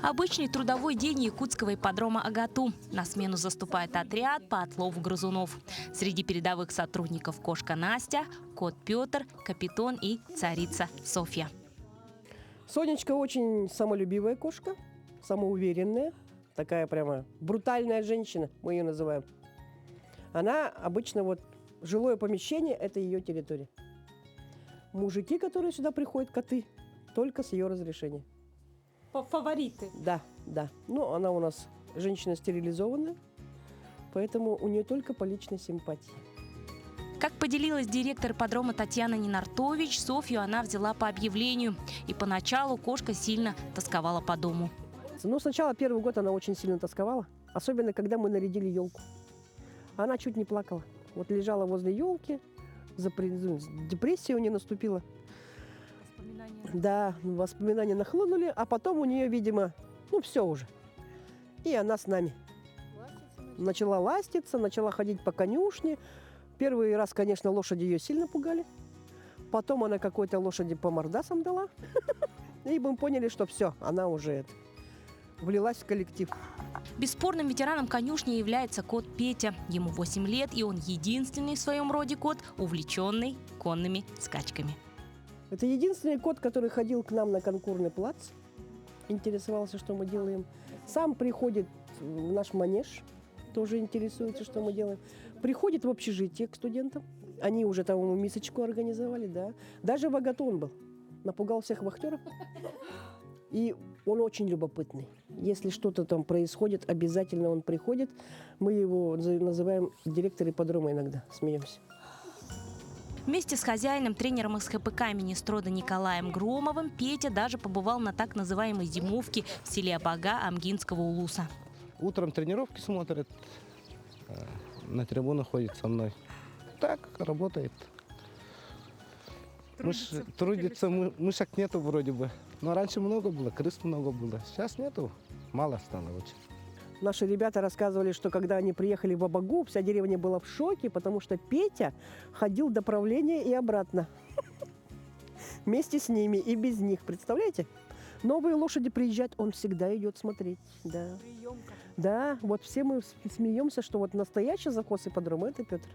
[SPEAKER 15] Обычный трудовой день якутского ипподрома «Агату». На смену заступает отряд по отлову грызунов. Среди передовых сотрудников кошка Настя, кот Петр, капитон и царица Софья.
[SPEAKER 16] Сонечка очень самолюбивая кошка, самоуверенная, такая прямо брутальная женщина, мы ее называем. Она обычно вот жилое помещение – это ее территория. Мужики, которые сюда приходят, коты, только с ее разрешения.
[SPEAKER 17] Фавориты?
[SPEAKER 16] Да, да. Ну, она у нас женщина стерилизованная, поэтому у нее только по личной симпатии.
[SPEAKER 15] Как поделилась директор ипподрома Татьяна Ненартович, Софью она взяла по объявлению. И поначалу кошка сильно тосковала по дому.
[SPEAKER 16] Ну, сначала первый год она очень сильно тосковала, особенно когда мы нарядили елку. Она чуть не плакала. Вот лежала возле елки, депрессия у нее наступила. Да, воспоминания нахлынули, а потом у нее, видимо, ну все уже. И она с нами. Начала ластиться, начала ходить по конюшне, Первый раз, конечно, лошади ее сильно пугали. Потом она какой-то лошади по мордасам дала. И мы поняли, что все, она уже влилась в коллектив.
[SPEAKER 15] Бесспорным ветераном конюшни является кот Петя. Ему 8 лет, и он единственный в своем роде кот, увлеченный конными скачками.
[SPEAKER 16] Это единственный кот, который ходил к нам на конкурный плац, интересовался, что мы делаем. Сам приходит в наш манеж, тоже интересуется, что мы делаем. Приходит в общежитие к студентам. Они уже там ему мисочку организовали, да. Даже в Агату он был. Напугал всех вахтеров. И он очень любопытный. Если что-то там происходит, обязательно он приходит. Мы его называем директор ипподрома иногда, смеемся.
[SPEAKER 15] Вместе с хозяином, тренером СХПК имени Строда Николаем Громовым, Петя даже побывал на так называемой зимовке в селе Абага Амгинского улуса.
[SPEAKER 18] Утром тренировки смотрит, на трибуну ходит со мной. Так, работает. Трудится, мышек нету вроде бы. Но раньше много было, крыс много было. Сейчас нету, мало стало очень.
[SPEAKER 16] Наши ребята рассказывали, что когда они приехали в Абагу, вся деревня была в шоке, потому что Петя ходил до правления и обратно. Вместе с ними и без них. Представляете? Новые лошади приезжают, он всегда идет смотреть. Да. Да, вот все мы смеемся, что вот настоящий завхоз ипподрома – это Петр.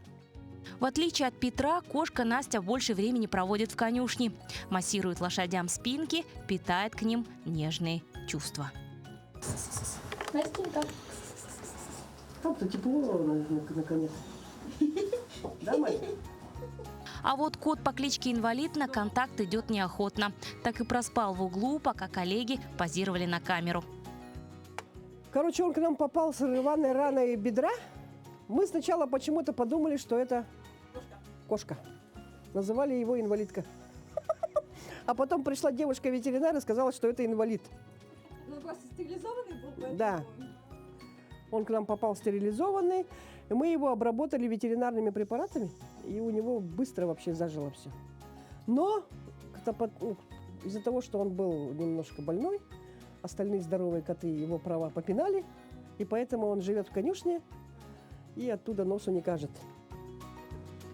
[SPEAKER 15] В отличие от Петра, кошка Настя больше времени проводит в конюшне. Массирует лошадям спинки, питает к ним нежные чувства.
[SPEAKER 16] Настенька. Там-то тепло, наконец. Да, Мария?
[SPEAKER 15] А вот кот по кличке Инвалид на контакт идет неохотно. Так и проспал в углу, пока коллеги позировали на камеру.
[SPEAKER 16] Короче, он к нам попал с рваной раной бедра. Мы сначала почему-то подумали, что это кошка. Называли его инвалидка. А потом пришла девушка-ветеринар и сказала, что это инвалид.
[SPEAKER 17] Ну, просто стерилизованный был, поэтому...
[SPEAKER 16] Да. Он к нам попал стерилизованный. И мы его обработали ветеринарными препаратами. И у него быстро вообще зажило все. Но из-за того, что он был немножко больной, остальные здоровые коты его права попинали. И поэтому он живет в конюшне и оттуда носу не кажет.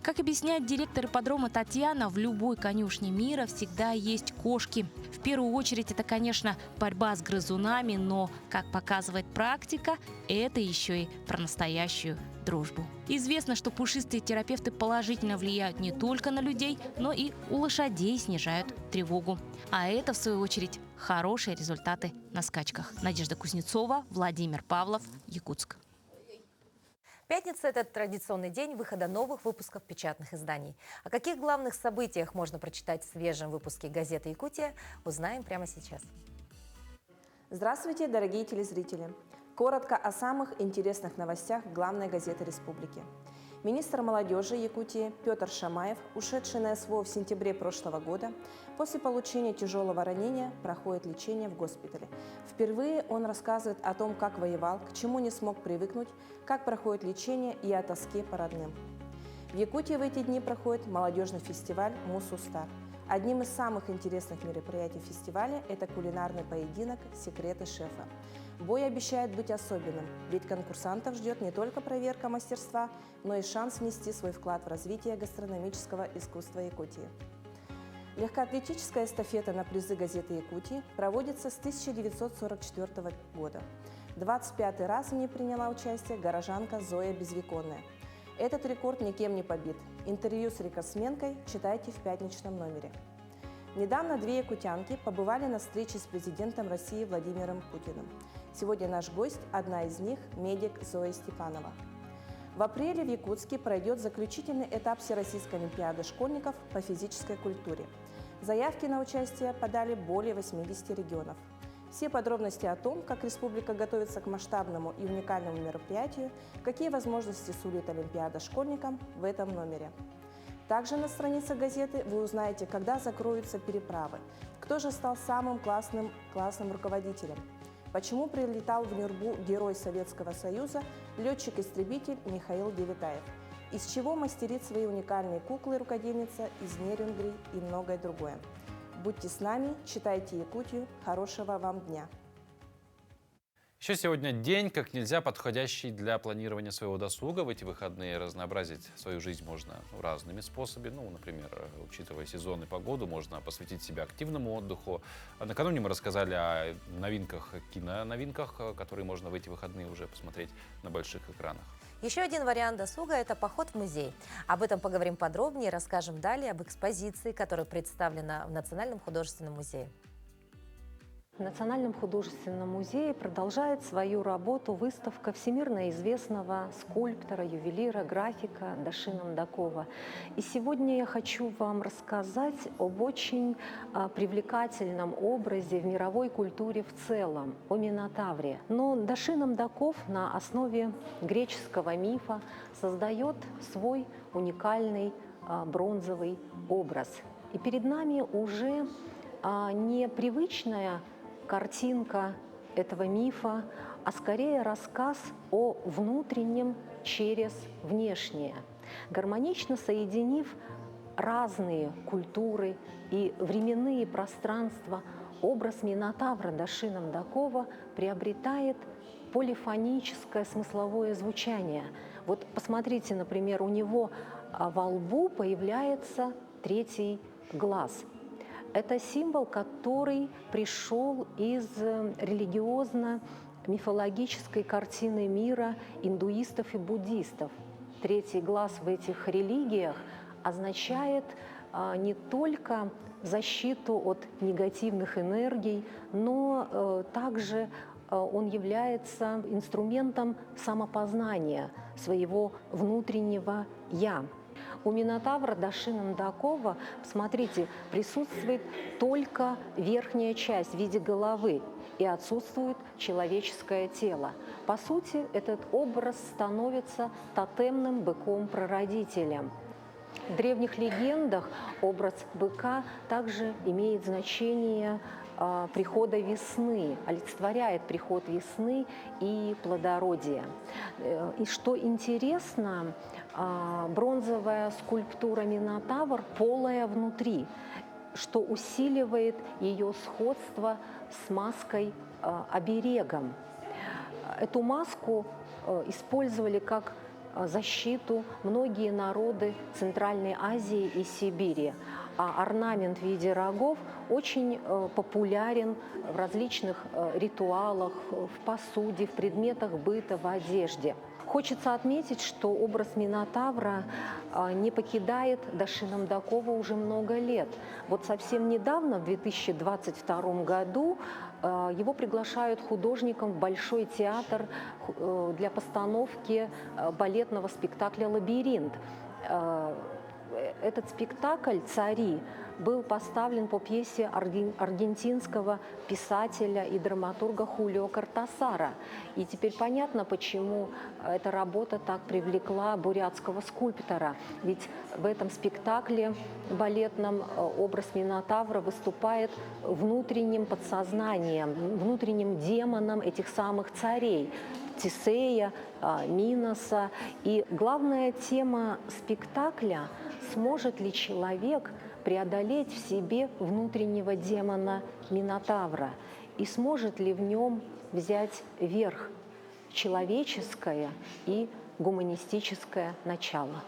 [SPEAKER 15] Как объясняет директор ипподрома Татьяна, в любой конюшне мира всегда есть кошки. В первую очередь это, конечно, борьба с грызунами, но, как показывает практика, это еще и про настоящую дружбу. Известно, что пушистые терапевты положительно влияют не только на людей, но и у лошадей снижают тревогу. А это, в свою очередь, хорошие результаты на скачках. Надежда Кузнецова, Владимир Павлов, Якутск.
[SPEAKER 2] Пятница – это традиционный день выхода новых выпусков печатных изданий. О каких главных событиях можно прочитать в свежем выпуске газеты «Якутия», узнаем прямо сейчас.
[SPEAKER 19] Здравствуйте, дорогие телезрители! Коротко о самых интересных новостях главной газеты республики. Министр молодежи Якутии Петр Шамаев, ушедший на СВО в сентябре прошлого года, после получения тяжелого ранения проходит лечение в госпитале. Впервые он рассказывает о том, как воевал, к чему не смог привыкнуть, как проходит лечение и о тоске по родным. В Якутии в эти дни проходит молодежный фестиваль «Мусустар». Одним из самых интересных мероприятий фестиваля – это кулинарный поединок «Секреты шефа». Бой обещает быть особенным, ведь конкурсантов ждет не только проверка мастерства, но и шанс внести свой вклад в развитие гастрономического искусства Якутии. Легкоатлетическая эстафета на призы газеты «Якутии» проводится с 1944 года. 25-й раз в ней приняла участие горожанка Зоя Безвеконная. Этот рекорд никем не побит. Интервью с рекордсменкой читайте в пятничном номере. Недавно две якутянки побывали на встрече с президентом России Владимиром Путиным. Сегодня наш гость, одна из них, медик Зоя Степанова. В апреле в Якутске пройдет заключительный этап Всероссийской олимпиады школьников по физической культуре. Заявки на участие подали более 80 регионов. Все подробности о том, как республика готовится к масштабному и уникальному мероприятию, какие возможности сулит олимпиада школьникам, в этом номере. Также на странице газеты вы узнаете, когда закроются переправы, кто же стал самым классным руководителем, почему прилетал в Нюрбу герой Советского Союза, летчик-истребитель Михаил Девятаев, из чего мастерит свои уникальные куклы рукодельница из Нерюнгри и многое другое. Будьте с нами, читайте Якутию, хорошего вам дня!
[SPEAKER 1] Еще сегодня день, как нельзя подходящий для планирования своего досуга. В эти выходные разнообразить свою жизнь можно разными способами. Ну, например, учитывая сезон и погоду, можно посвятить себя активному отдыху. Накануне мы рассказали о новинках, киноновинках, которые можно в эти выходные уже посмотреть на больших экранах.
[SPEAKER 2] Еще один вариант досуга – это поход в музей. Об этом поговорим подробнее и расскажем далее об экспозиции, которая представлена в Национальном художественном музее.
[SPEAKER 20] В Национальном художественном музее продолжает свою работу выставка всемирно известного скульптора, ювелира, графика Даши Намдакова. И сегодня я хочу вам рассказать об очень привлекательном образе в мировой культуре в целом, о Минотавре. Но Даши Намдаков на основе греческого мифа создает свой уникальный бронзовый образ. И перед нами уже не привычная картинка этого мифа, а скорее рассказ о внутреннем через внешнее. Гармонично соединив разные культуры и временные пространства, образ Минотавра Даши Намдакова приобретает полифоническое смысловое звучание. Вот посмотрите, например, у него во лбу появляется третий глаз. Это символ, который пришел из религиозно-мифологической картины мира индуистов и буддистов. Третий глаз в этих религиях означает не только защиту от негативных энергий, но также он является инструментом самопознания своего внутреннего «я». У Минотавра Даши Намдакова, смотрите, присутствует только верхняя часть в виде головы и отсутствует человеческое тело. По сути, этот образ становится тотемным быком-прародителем. В древних легендах образ быка также имеет значение прихода весны, олицетворяет приход весны и плодородия. И что интересно, бронзовая скульптура Минотавр полая внутри, что усиливает ее сходство с маской-оберегом. Эту маску использовали как защиту многие народы Центральной Азии и Сибири. А орнамент в виде рогов очень популярен в различных ритуалах, в посуде, в предметах быта, в одежде. Хочется отметить, что образ Минотавра не покидает Даши Намдакова уже много лет. Вот совсем недавно, в 2022 году, его приглашают художником в Большой театр для постановки балетного спектакля «Лабиринт». Этот спектакль «Цари» был поставлен по пьесе аргентинского писателя и драматурга Хулио Кортасара. И теперь понятно, почему эта работа так привлекла бурятского скульптора. Ведь в этом спектакле балетном образ Минотавра выступает внутренним подсознанием, внутренним демоном этих самых царей. Тесея, Миноса. И главная тема спектакля – сможет ли человек преодолеть в себе внутреннего демона Минотавра и сможет ли в нем взять верх человеческое и гуманистическое начало.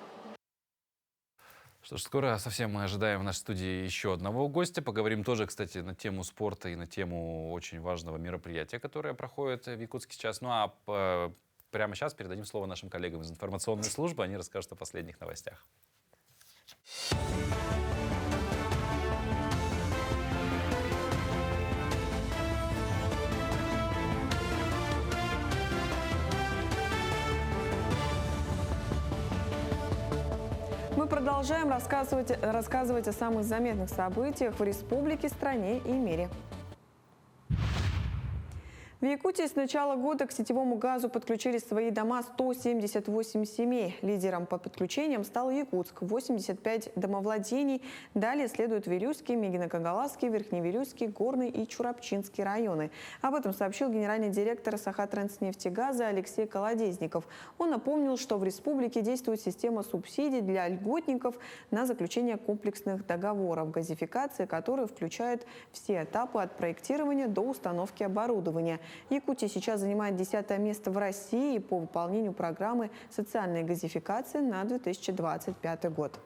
[SPEAKER 1] Что ж, скоро совсем мы ожидаем в нашей студии еще одного гостя. Поговорим тоже, кстати, на тему спорта и на тему очень важного мероприятия, которое проходит в Якутске сейчас. Ну а прямо сейчас передадим слово нашим коллегам из информационной службы. Они расскажут о последних новостях.
[SPEAKER 3] Мы продолжаем рассказывать о самых заметных событиях в республике, стране и мире. В Якутии с начала года к сетевому газу подключили свои дома 178 семей. Лидером по подключениям стал Якутск – 85 домовладений. Далее следуют Вилюйский, Мегино-Кагаласский, Верхневилюйский, Горный и Чурапчинский районы. Об этом сообщил генеральный директор Сахатранснефтегаза Алексей Колодезников. Он напомнил, что в республике действует система субсидий для льготников на заключение комплексных договоров газификации, которые включают все этапы от проектирования до установки оборудования. Якутия сейчас занимает 10-е место в России по выполнению программы социальной газификации на 2025 год.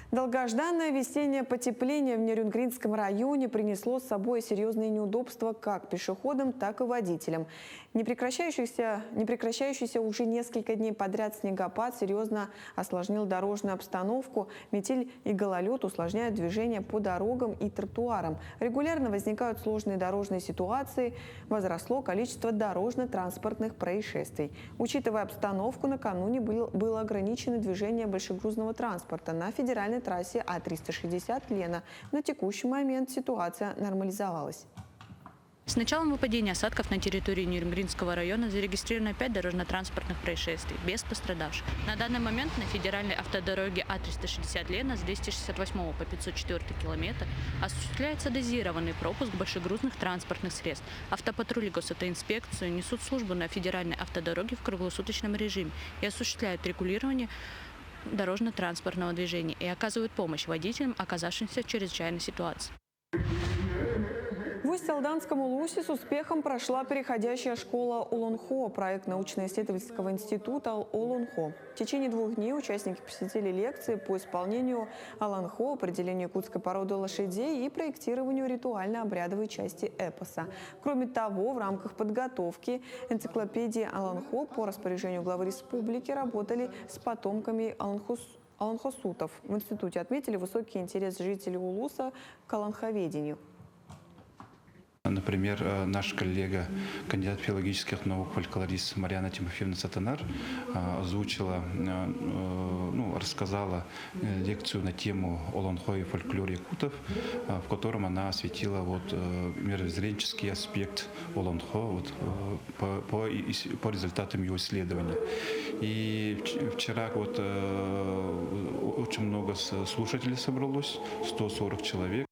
[SPEAKER 3] Долгожданное весеннее потепление в Нерюнгринском районе принесло с собой серьезные неудобства как пешеходам, так и водителям. Непрекращающийся уже несколько дней подряд снегопад серьезно осложнил дорожную обстановку. Метель и гололед усложняют движение по дорогам и тротуарам. Регулярно возникают сложные дорожные ситуации. Возросло количество дорожно-транспортных происшествий. Учитывая обстановку, накануне было ограничено движение большегрузного транспорта на федеральной трассе А360 Лена. На текущий момент ситуация нормализовалась.
[SPEAKER 21] С началом выпадения осадков на территории Нерюнгринского района зарегистрировано 5 дорожно-транспортных происшествий, без пострадавших. На данный момент на федеральной автодороге А360 Лена с 268 по 504 километр осуществляется дозированный пропуск большегрузных транспортных средств. Автопатрули госавтоинспекции несут службу на федеральной автодороге в круглосуточном режиме и осуществляют регулирование дорожно-транспортного движения и оказывают помощь водителям, оказавшимся в чрезвычайной ситуации.
[SPEAKER 3] В Усть-Алданском Улусе с успехом прошла переходящая школа Олонхо, проект научно-исследовательского института Олонхо. В течение 2 дней участники посетили лекции по исполнению Олонхо, определению якутской породы лошадей и проектированию ритуально-обрядовой части эпоса. Кроме того, в рамках подготовки энциклопедии Олонхо по распоряжению главы республики работали с потомками олонхосутов. В институте отметили высокий интерес жителей Улуса к олонховедению.
[SPEAKER 22] Например, наш коллега, кандидат филологических наук, фольклорист Марьяна Тимофеевна Сатанар озвучила, рассказала лекцию на тему Олонхо и фольклор якутов, в котором она осветила мировоззренческий аспект Олонхо по результатам ее исследований. И вчера очень много слушателей собралось, 140 человек.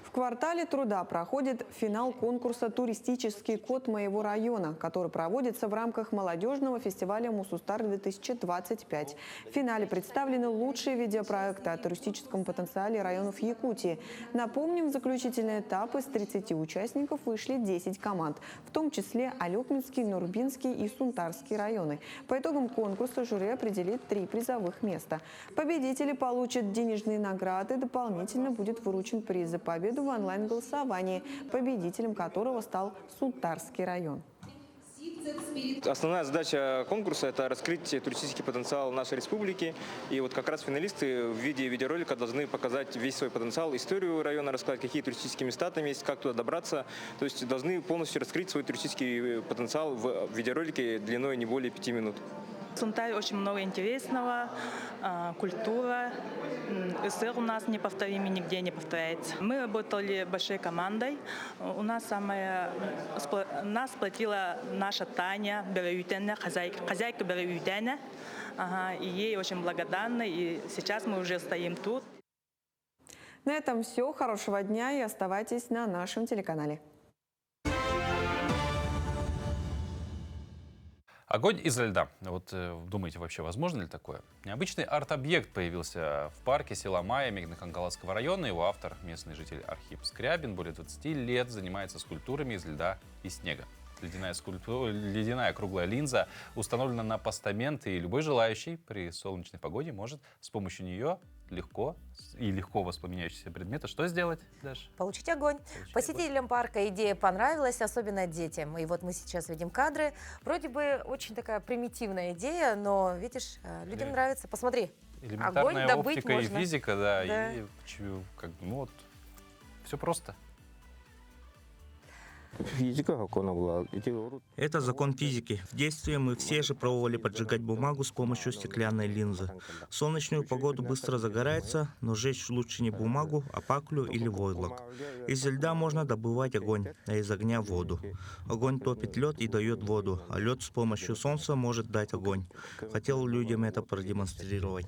[SPEAKER 3] В квартале труда проходит финал конкурса «Туристический код моего района», который проводится в рамках молодежного фестиваля «Мусустар-2025». В финале представлены лучшие видеопроекты о туристическом потенциале районов Якутии. Напомним, в заключительный этап из 30 участников вышли 10 команд, в том числе Алёпинский, Нурбинский и Сунтарский районы. По итогам конкурса жюри определит 3 призовых места. Победители получат денежные награды, дополнительно будет выручен приз за победу в онлайн-голосовании, победителем которого стал Сунтарский район.
[SPEAKER 23] Основная задача конкурса – это раскрыть туристический потенциал нашей республики. И как раз финалисты в виде видеоролика должны показать весь свой потенциал, историю района, рассказать, какие туристические места там есть, как туда добраться. То есть должны полностью раскрыть свой туристический потенциал в видеоролике длиной не более 5 минут.
[SPEAKER 24] В Сунтаре очень много интересного, культура. СССР у нас неповторимый, нигде не повторяется. Мы работали большой командой. Нас сплотила наша Таня Береютена, хозяйка Береютена. И ей очень благодарна. И сейчас мы уже стоим тут.
[SPEAKER 3] На этом все. Хорошего дня и оставайтесь на нашем телеканале.
[SPEAKER 1] Огонь изо льда. Думаете, вообще возможно ли такое? Необычный арт-объект появился в парке села Майя Мегнокангаласского района. Его автор, местный житель Архип Скрябин, более 20 лет занимается скульптурами из льда и снега. Ледяная круглая линза установлена на постамент, и любой желающий при солнечной погоде может с помощью нее легко воспламеняющиеся предметы что сделать, Даша?
[SPEAKER 2] Получить огонь. Посетителям парка идея понравилась, особенно детям. И мы сейчас видим кадры. Вроде бы очень такая примитивная идея, но, видишь, людям нравится. Посмотри, огонь добыть
[SPEAKER 1] оптика
[SPEAKER 2] можно.
[SPEAKER 1] И физика, да. И все просто.
[SPEAKER 25] Это закон физики. В детстве мы все же пробовали поджигать бумагу с помощью стеклянной линзы. В солнечную погоду быстро загорается, но сжечь лучше не бумагу, а паклю или войлок. Из льда можно добывать огонь, а из огня воду. Огонь топит лед и дает воду, а лед с помощью солнца может дать огонь. Хотел людям это продемонстрировать.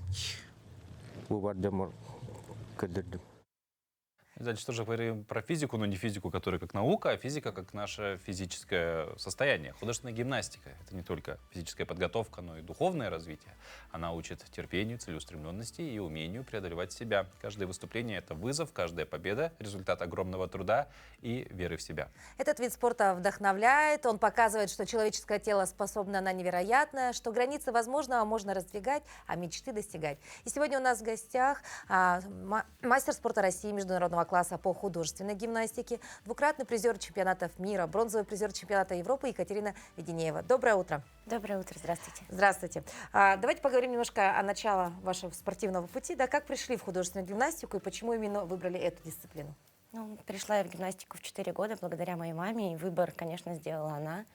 [SPEAKER 1] Дальше тоже говорим про физику, но не физику, которая как наука, а физика как наше физическое состояние. Художественная гимнастика — это не только физическая подготовка, но и духовное развитие. Она учит терпению, целеустремленности и умению преодолевать себя. Каждое выступление — это вызов, каждая победа — результат огромного труда и веры в себя.
[SPEAKER 2] Этот вид спорта вдохновляет, он показывает, что человеческое тело способно на невероятное, что границы возможного можно раздвигать, а мечты достигать. И сегодня у нас в гостях мастер спорта России международного класса по художественной гимнастике, двукратный призер чемпионатов мира, бронзовый призер чемпионата Европы Екатерина Веденеева. Доброе утро.
[SPEAKER 4] Доброе утро, здравствуйте.
[SPEAKER 2] Здравствуйте. Давайте поговорим немножко о начале вашего спортивного пути. Да, как пришли в художественную гимнастику и почему именно выбрали эту дисциплину?
[SPEAKER 4] Ну, пришла я в гимнастику в 4 года благодаря моей маме, и выбор, конечно, сделала она.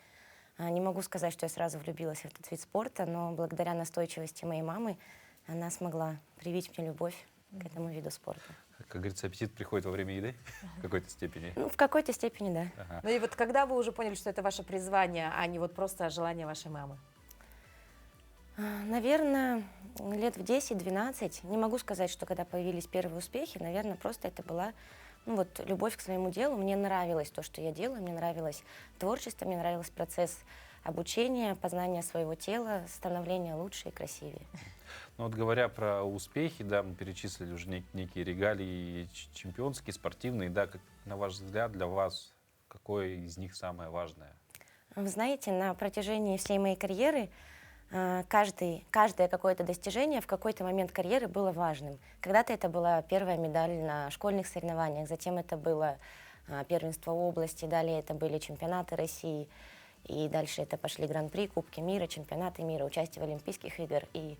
[SPEAKER 4] Не могу сказать, что я сразу влюбилась в этот вид спорта, но благодаря настойчивости моей мамы она смогла привить мне любовь к этому виду спорта.
[SPEAKER 1] Как говорится, аппетит приходит во время еды в какой-то степени.
[SPEAKER 4] Ну, в какой-то степени, да.
[SPEAKER 1] Ага.
[SPEAKER 2] Ну и вот когда вы уже поняли, что это ваше призвание, а не вот просто желание вашей мамы?
[SPEAKER 4] Наверное, лет в 10-12. Не могу сказать, что когда появились первые успехи, наверное, просто это была любовь к своему делу. Мне нравилось то, что я делаю, мне нравилось творчество, мне нравился процесс обучения, познания своего тела, становления лучше и красивее.
[SPEAKER 1] Ну вот говоря про успехи, да, мы перечислили уже некие регалии чемпионские, спортивные, да, как, на ваш взгляд, для вас, какое из них самое важное?
[SPEAKER 4] Вы знаете, на протяжении всей моей карьеры каждое какое-то достижение в какой-то момент карьеры было важным. Когда-то это была первая медаль на школьных соревнованиях, затем это было первенство области, далее это были чемпионаты России, и дальше это пошли гран-при, Кубки мира, чемпионаты мира, участие в Олимпийских играх. И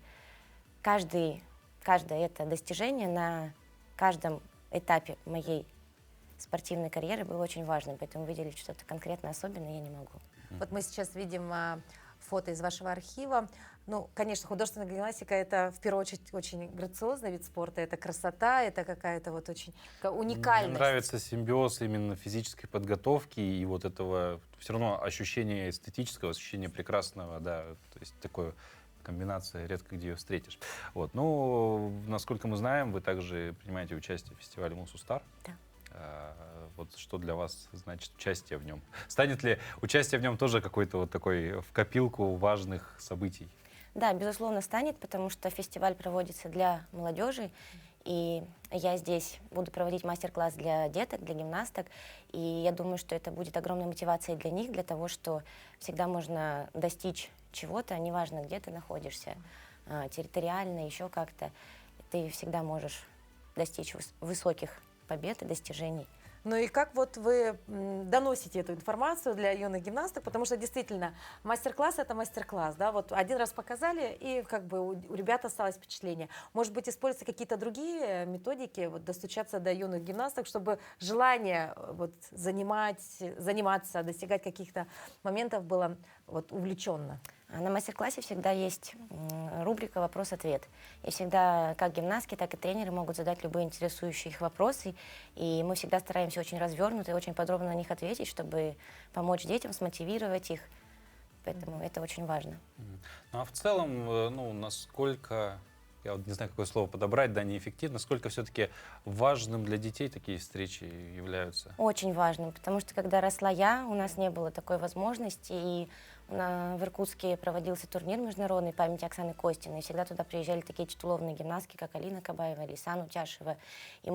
[SPEAKER 4] каждое это достижение на каждом этапе моей спортивной карьеры было очень важным, поэтому выделить что-то конкретно особенное я не могу.
[SPEAKER 2] Вот мы сейчас видим фото из вашего архива. Ну, конечно, художественная гимнастика — это в первую очередь очень грациозный вид спорта, это красота, это какая-то вот очень уникальность.
[SPEAKER 1] Мне нравится симбиоз именно физической подготовки и вот этого все равно ощущения эстетического, ощущения прекрасного, да, то есть такое комбинация, редко где ее встретишь. Вот. Ну, насколько мы знаем, вы также принимаете участие в фестивале «Мусустар».
[SPEAKER 4] Да.
[SPEAKER 1] Вот что для вас значит участие в нем? Станет ли участие в нем тоже какой-то вот такой в копилку важных событий?
[SPEAKER 4] Да, безусловно, станет, потому что фестиваль проводится для молодежи, и я здесь буду проводить мастер-класс для деток, для гимнасток, и я думаю, что это будет огромной мотивацией для них, для того, что всегда можно достичь чего-то, неважно, где ты находишься, территориально, еще как-то, ты всегда можешь достичь высоких побед и достижений.
[SPEAKER 2] Ну и как вот вы доносите эту информацию для юных гимнасток, потому что действительно мастер-класс — это мастер-класс, да, вот один раз показали, и как бы у ребят осталось впечатление. Может быть, используются какие-то другие методики, вот достучаться до юных гимнасток, чтобы желание вот заниматься, достигать каких-то моментов было вот увлеченно?
[SPEAKER 4] На мастер-классе всегда есть рубрика «Вопрос-ответ». И всегда как гимнастки, так и тренеры могут задать любые интересующие их вопросы. И мы всегда стараемся очень развернуто и очень подробно на них ответить, чтобы помочь детям, смотивировать их. Поэтому это очень важно.
[SPEAKER 1] Ну а в целом, ну, насколько, я вот не знаю, какое слово подобрать, да, неэффективно, насколько все-таки важным для детей такие встречи являются?
[SPEAKER 4] Очень важным, потому что когда росла я, у нас не было такой возможности, и в Иркутске проводился турнир международный памяти Оксаны Костиной, и всегда туда приезжали такие титулованные гимнастки, как Алина Кабаева, Лейсан Утяшева. И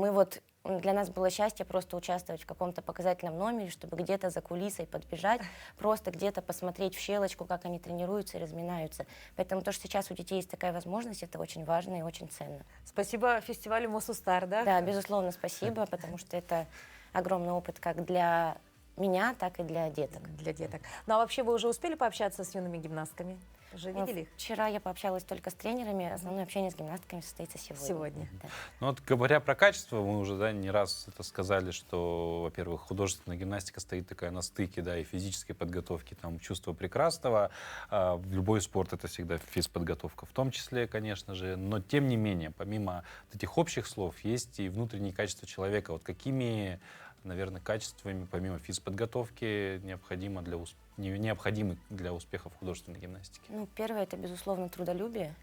[SPEAKER 4] для нас было счастье просто участвовать в каком-то показательном номере, чтобы где-то за кулисой подбежать, просто где-то посмотреть в щелочку, как они тренируются и разминаются. Поэтому то, что сейчас у детей есть такая возможность, это очень важно и очень ценно.
[SPEAKER 2] Спасибо фестивалю «Мусустар», да?
[SPEAKER 4] Да, безусловно, спасибо, потому что это огромный опыт как для меня, так и для деток.
[SPEAKER 2] Для деток. Ну а вообще вы уже успели пообщаться с юными гимнастками? Уже видели их?
[SPEAKER 4] Вчера я пообщалась только с тренерами, основное общение с гимнастками состоится сегодня.
[SPEAKER 2] Да.
[SPEAKER 1] Ну вот говоря про качество, мы уже не раз это сказали, что, во-первых, художественная гимнастика стоит такая на стыке, да, и физической подготовки, там, чувство прекрасного. В любой спорт это всегда физподготовка в том числе, конечно же. Но тем не менее, помимо этих общих слов, есть и внутренние качества человека. Вот какими, наверное, качествами, помимо физподготовки, необходимы для успеха в художественной гимнастике?
[SPEAKER 4] Ну, первое — это, безусловно, трудолюбие.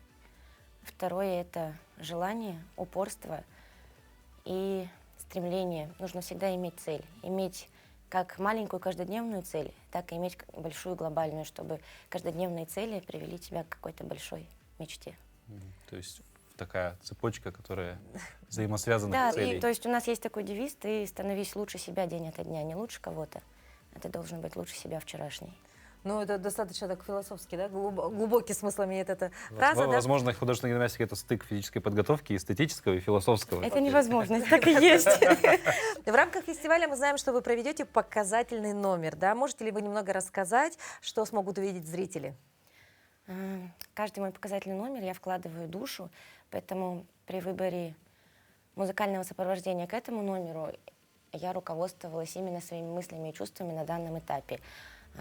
[SPEAKER 4] Второе — это желание, упорство и стремление, нужно всегда иметь цель. Иметь как маленькую каждодневную цель, так и иметь большую глобальную, чтобы каждодневные цели привели тебя к какой-то большой мечте.
[SPEAKER 1] То есть такая цепочка, которая взаимосвязана
[SPEAKER 4] Да,
[SPEAKER 1] с целей.
[SPEAKER 4] то есть у нас есть такой девиз: ты становись лучше себя день ото дня, не лучше кого-то, а ты должен быть лучше себя вчерашний.
[SPEAKER 2] Ну, это достаточно так философски, да? Глубокий смысл имеет эта фраза, да?
[SPEAKER 1] Возможно, художественная гимнастика — это стык физической подготовки, эстетического и философского.
[SPEAKER 4] Это невозможно, это так и есть.
[SPEAKER 2] В рамках фестиваля мы знаем, что вы проведете показательный номер, да? Можете ли вы немного рассказать, что смогут увидеть зрители?
[SPEAKER 4] Каждый мой показательный номер я вкладываю душу, поэтому при выборе музыкального сопровождения к этому номеру я руководствовалась именно своими мыслями и чувствами на данном этапе.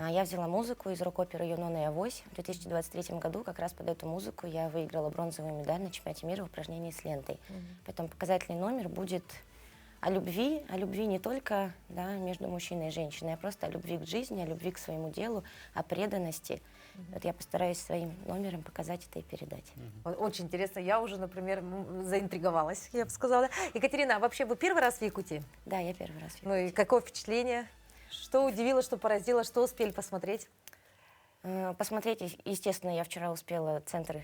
[SPEAKER 4] Я взяла музыку из рок-оперы «Юнона и Авось». В 2023 году как раз под эту музыку я выиграла бронзовую медаль на чемпионате мира в упражнении с лентой. Поэтому показательный номер будет о любви не только, да, между мужчиной и женщиной, а просто о любви к жизни, о любви к своему делу, о преданности. Вот я постараюсь своим номером показать это и передать.
[SPEAKER 2] Очень интересно. Я уже, например, заинтриговалась, я бы сказала. Екатерина, а вообще вы первый раз в Якутии?
[SPEAKER 4] Да, я первый раз в Якутии.
[SPEAKER 2] Ну и какое впечатление? Что удивило, что поразило, что успели посмотреть?
[SPEAKER 4] Посмотреть, естественно, я вчера успела центр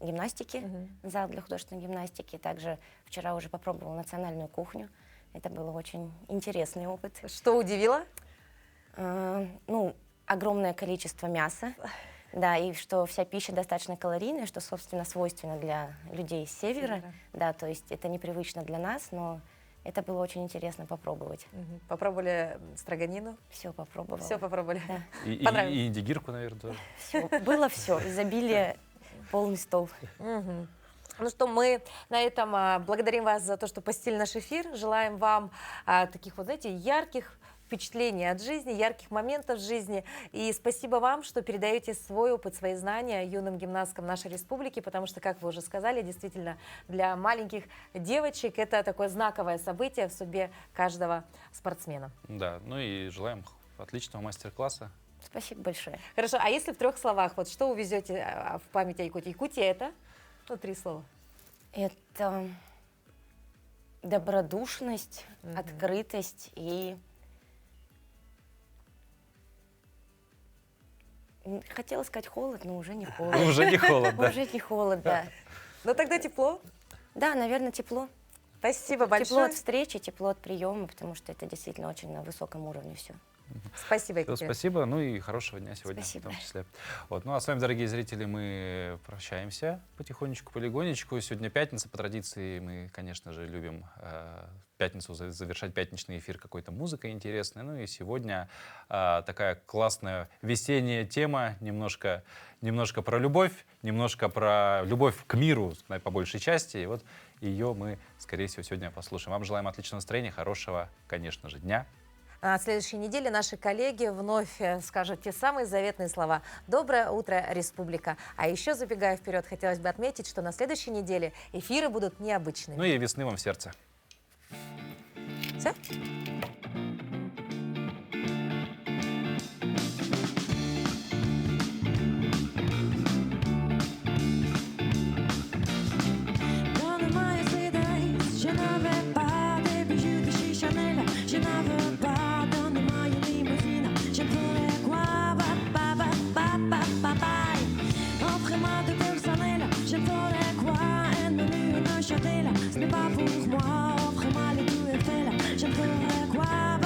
[SPEAKER 4] гимнастики, зал для художественной гимнастики. Также вчера уже попробовала национальную кухню. Это был очень интересный опыт.
[SPEAKER 2] Что удивило?
[SPEAKER 4] Ну, огромное количество мяса. Да, и что вся пища достаточно калорийная, что, собственно, свойственно для людей с севера. Да, то есть это непривычно для нас, но это было очень интересно попробовать.
[SPEAKER 2] Попробовали строганину?
[SPEAKER 4] Все попробовала.
[SPEAKER 2] Все попробовали.
[SPEAKER 4] Да.
[SPEAKER 1] И индигирку, наверное, тоже.
[SPEAKER 4] Все, было все, изобилие, полный стол.
[SPEAKER 2] Ну что, мы на этом благодарим вас за то, что посетили наш эфир. Желаем вам таких вот, знаете, ярких впечатлений от жизни, ярких моментов жизни. И спасибо вам, что передаете свой опыт, свои знания юным гимнасткам нашей республики, потому что, как вы уже сказали, действительно, для маленьких девочек это такое знаковое событие в судьбе каждого спортсмена.
[SPEAKER 1] Да, ну и желаем отличного мастер-класса.
[SPEAKER 4] Спасибо большое.
[SPEAKER 2] Хорошо, а если в 3 словах, вот что увезете в память о Якутии? Якутия это? Ну, 3 слова.
[SPEAKER 4] Это добродушность, открытость и... Хотела сказать холод, но уже не холод.
[SPEAKER 1] Уже не холод, да.
[SPEAKER 4] Уже не холод, да.
[SPEAKER 2] Ну тогда тепло?
[SPEAKER 4] Да, наверное, тепло.
[SPEAKER 2] Спасибо большое.
[SPEAKER 4] Тепло от встречи, тепло от приема, потому что это действительно очень на высоком уровне все.
[SPEAKER 2] Спасибо, Екатерина.
[SPEAKER 1] Спасибо, ну и хорошего дня сегодня.
[SPEAKER 4] Спасибо.
[SPEAKER 1] В том числе. Вот. Ну а с вами, дорогие зрители, мы прощаемся потихонечку, полигонечку. Сегодня пятница, по традиции мы, конечно же, любим пятницу завершать пятничный эфир какой-то музыкой интересной. Ну и сегодня такая классная весенняя тема, немножко про любовь к миру, по большей части. И вот ее мы, скорее всего, сегодня послушаем. Вам желаем отличного настроения, хорошего, конечно же, дня.
[SPEAKER 2] На следующей неделе наши коллеги вновь скажут те самые заветные слова «Доброе утро, Республика». А еще, забегая вперед, хотелось бы отметить, что на следующей неделе эфиры будут необычными.
[SPEAKER 1] Ну и весны вам в сердце.
[SPEAKER 2] Все?
[SPEAKER 5] Ce n'est pas pour moi, offrez-moi les tout et fait là. Je ne ferai quoi?